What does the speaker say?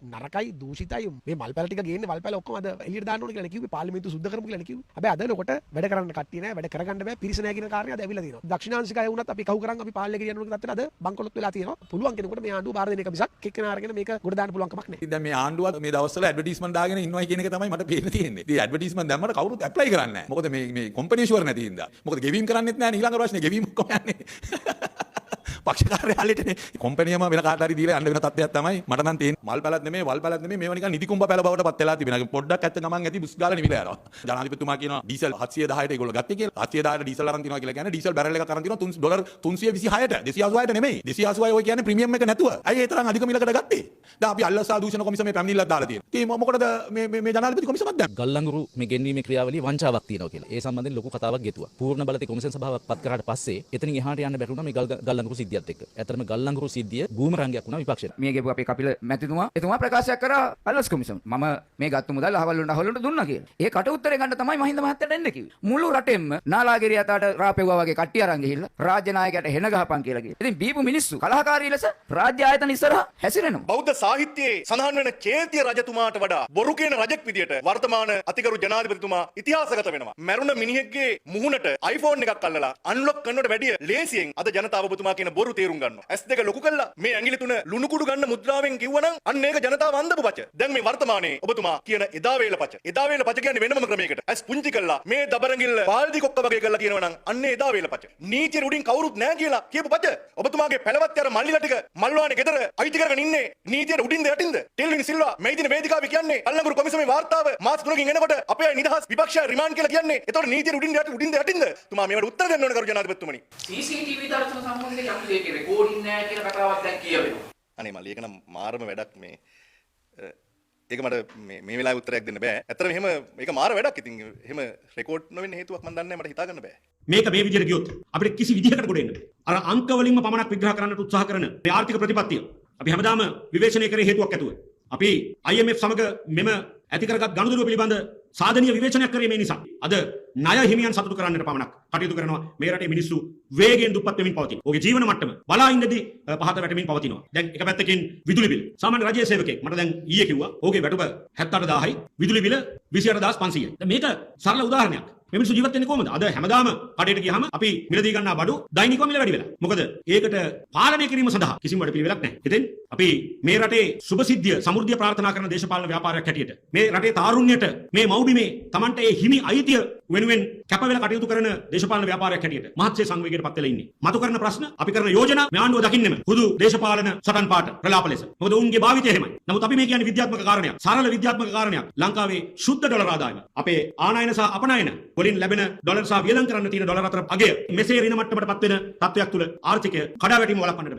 නරකයි දූෂිතයි මේ මල් පැල ටික ගේන්නේ මල් පැල ඔක්කොම අද එළියට දාන්න ඕන කියලා කිව්වේ පාර්ලිමේන්තුව සුද්ධ කරමු කියලා කිව්වේ. හැබැයි අද ලොකට වැඩ කරන්න කට්ටිය නැහැ වැඩ කරගන්න බෑ පිරිස නැහැ කියන කාරණේ අද ඇවිල්ලා තියෙනවා. දක්ෂිණාංශික අය වුණත් අපි කහුව කරන් අපි පාලනය ගෙනියන්න ඕන තත්ත්වයට අද බංකොලොත් වෙලා තියෙනවා. පුළුවන් කෙනෙකුට මේ ආණ්ඩුව බාර දෙන එක මිසක් එක්කෙනා අරගෙන මේක ගොඩ දාන්න පුළුවන් කමක් නැහැ. දැන් මේ ආණ්ඩුවත් මේ දවස්වල ඇඩ්වර්ටයිස්මන්ට් දාගෙන ඉන්නවා කියන එක තමයි මට පේන්න තියෙන්නේ. ඉතින් ඇඩ්වර්ටයිස්මන්ට් දැම්මම කවුරුත් ඇප්ලයි කරන්නේ නැහැ. මොකද මේ කම්පැනි ෂුවර් නැති හින්දා. මොකද ගෙවීම් කරන්නෙත් නැහැ ඊළඟ ප්‍රශ්නේ ගෙවීම් කොහොම යන්නේ? පක්ෂකාරයාලටනේ කොම්පැනියම වෙන කාට හරි දීලා යන්න වෙන තත්ත්වයක් තමයි මට නම් තියෙන්නේ. මල් පැලක් නෙමෙයි වල් පැලක් නෙමෙයි මේවා නිකන් නිදි කුඹ පැල බවට පත් වෙලා තිබෙනවා. පොඩ්ඩක් ඇත්ත ගමන් ඇති බුස් ගාලා නිවිලා යනවා. ජනාධිපතිතුමා කියනවා ඩීසල් 710ට ඒගොල්ලෝ ගත්තේ කියලා. 710ට ඩීසල් අරන් තියනවා කියලා කියන්නේ ඩීසල් බැරල් එකක් අරන් තියනවා $326ට 286ට නෙමෙයි 286 ඔය කියන්නේ ප්‍රීමියම් එක නැතුව. ඇයි ඒ තරම් අධික මිලකට ගත්තේ? දැන් අපි අල්ලසා දූෂණ කොමිසමේ පැමිණිල්ලක් දාලා තියෙනවා. ඉතින් මොකටද මේ ජනාධිපති කොමිසමක් දැම්මේ? ගල්ලංගුරු මේ ගෙන්වීමේ ක්‍රියාවලිය වංචාවක් තියෙනවා කියලා. ඒ සම්බන්ධයෙන් ලොකු කතාවක් ගෙතුවා. පූර්ණ බලතේ කොමිසම් සභාවක් පත් කරාට පස්සේ එතනින් එහාට යන්න බැරි වුණා මේ ගල්ලංගුරු සිද්ධියත් එක්ක. ඇත්තටම ගල්ලංගුරු සිද්ධිය බූමරංගයක් වුණා විපක්ෂයට. මේ ගෙපු අපේ කපිල මැතිතුමා එතුමා ප්‍රකාශයක් කරා අල්ලස් කොමිසම. මම මේ ගත්ත මුදල් අහවලුන්ට දුන්නා කියලා. ඒ කට උත්තරේ ගන්න තමයි මහින්ද මහත්තයාට එන්න කිව්වේ. මුළු රටෙම නාලාගිරිය අතට රාපෙව්වා වගේ කට්ටිය අරන් ගිහිල්ලා රාජ්‍ය නායකයට හෙන ගහපන් කියලා කිව්වා. ඉතින් බීපු මිනිස්සු කලහකාරී ලෙස රාජ්‍ය ආයතන ඉස්සරහා හැසිරෙනවා. බෞද්ධ සාහිත්‍යයේ සඳහන් වෙන චේතිය රජතුමාට වඩා බොරු කියන රජෙක් විදියට වර්තමාන අතිගරු ජනාධිපතිතුමා ඉතිහාසගත වෙනවා. මැරුණ මිනිහෙක්ගේ මුහුණට iPhone එකක් අල්ලලා අන්ලොක් කරනවට වැඩිය ලේසියෙන් අද ජනතාව ඔබතුමා කියන බොරු තේරුම් ගන්නවා. S2 ලොකු කළා මේ ඇඟිලි තුන ලුණු කුඩු ගන්න මුද්‍රාවෙන් කිව්වනම් අන්න ඒක ජනතාව අන්දපු පච. දැන් මේ වර්තමානයේ ඔබතුමා කියන එදා වේල පච. එදා වේල පච කියන්නේ වෙනම ක්‍රමයකට. ඇස් පුංචි කළා මේ දබරංගිල්ල පාල්දි කොක්ක වගේ කරලා කියනවනම් අන්න එදා වේල පච. නීතිය උඩින් කවුරුත් නැහැ කියලා කියපු පච. ඔබතුමාගේ පැලවත් අර මල්ලිලා ටික මල්වානේ ගෙදර අයිති කරගෙන ඉන්නේ නීතියට උඩින්ද යටින්ද? ටෙල්විනි සිල්වා මේ දින වේදිකාවේ කියන්නේ අල්ලංගුරු කොමිසමේ වාර්තාව මාස 3කින් එනකොට අපේ නිදහස් විපක්ෂය රිමාන්ඩ් කියලා කියන්නේ. ඒතකොට නීතියට උඩින්ද යටින්ද? තුමා මේවට උත්තර දෙන්න ඕන කරු ජනාධිපතිතුමනි. CCTV දර්ශන සම්බන්ධයෙන් අපි දෙකේ රෙකෝඩින් නැහැ කියලා කතාවක් දැන් කියවෙනවා. අනේ මල්ලි ඒක නම් මාරම වැඩක් මේ. ඒක මට මේ වෙලාවේ උත්තරයක් දෙන්න බෑ. ඇත්තටම එහෙම මේක මාර වැඩක්. ඉතින් එහෙම රෙකෝඩ් නොවෙන්න හේතුවක් මම දන්නේ නැහැ මට හිතා ගන්න බෑ. මේක මේ විදිහට ගියොත් අපිට කිසි විදිහකට ගොඩ එන්න බෑ. අර අංක වලින්ම පමණක් විග්‍රහ කරන්නට උත්සාහ කරන මේ ආර්ථික ප්‍රතිපත්තිය අපි හැමදාම විවේචනය කරේ හේතුවක් ඇතුව. අපි IMF සමග මෙම ඇති කරගත් ගනුදෙනුව පිළිබඳ සාධනීය විවේචනයක් කරේ මේ නිසා. අද ණය හිමියන් සතුටු කරන්නට පමණක් කටයුතු කරනවා මේ රටේ මිනිස්සු වේගයෙන් දුප්පත් වෙමින් පවතින. ඔහුගේ ජීවන මට්ටම බලා ඉඳදී පහත වැටෙමින් පවතිනවා. දැන් එක පැත්තකින් විදුලි බිල. සාමාන්‍ය රජයේ සේවකයෙක් මට දැන් ඊයේ කිව්වා ඔහුගේ වැටුප 78000යි විදුලි බිල 28500යි. දැන් මේක සරල උදාහරණයක්. මේ මිනිස්සු ජීවත් වෙන්නේ කොහොමද? අද හැමදාම කඩේට ගියාම අපි මිලදී ගන්නා බඩු දෛනිකව මිල වැඩි වෙලා. මොකද ඒකට පාලනය කිරීම සඳහා කිසිම වැඩ පිළිවෙලක් නැහැ. ඉතින් අපි මේ රටේ සුභසිද්ධිය සමෘද්ධිය ප්‍රාර්ථනා කරන දේශපාලන ව්‍යාපාරයක් හැටියට මේ රටේ තාරුණ්‍යයට මේ මව්බිමේ Tamante ඒ හිමි අයිතිය වෙනුවෙන් කැප වෙලා කටයුතු කරන දේශපාලන ව්‍යාපාරයක් හැටියට මහත්සේ සංවේගයට පත් වෙලා ඉන්නේ. මතු කරන ප්‍රශ්න අපි කරන යෝජනා මේ ආණ්ඩුව දකින්නෙම හුදු දේශපාලන සටන් පාට ප්‍රලාප ලෙස. මොකද උන්ගේ භාවිතය එහෙමයි. නමුත් අපි මේ කියන්නේ විද්‍යාත්මක කාරණයක්. සරල විද්‍යාත්මක කාරණයක්. ලංකාවේ ශුද්ධ ඩොලර් ආදායම අපේ ආනයන සහ අපනයන වලින් ලැබෙන ඩොලර් සහ වියදම් කරන්න තියෙන ඩොලර් අතර අගය මෙසේ ඍණ මට්ටමට පත් වෙන තත්වයක් තුල ආර්ථිකය කඩාවැටීම වළක්වන්නට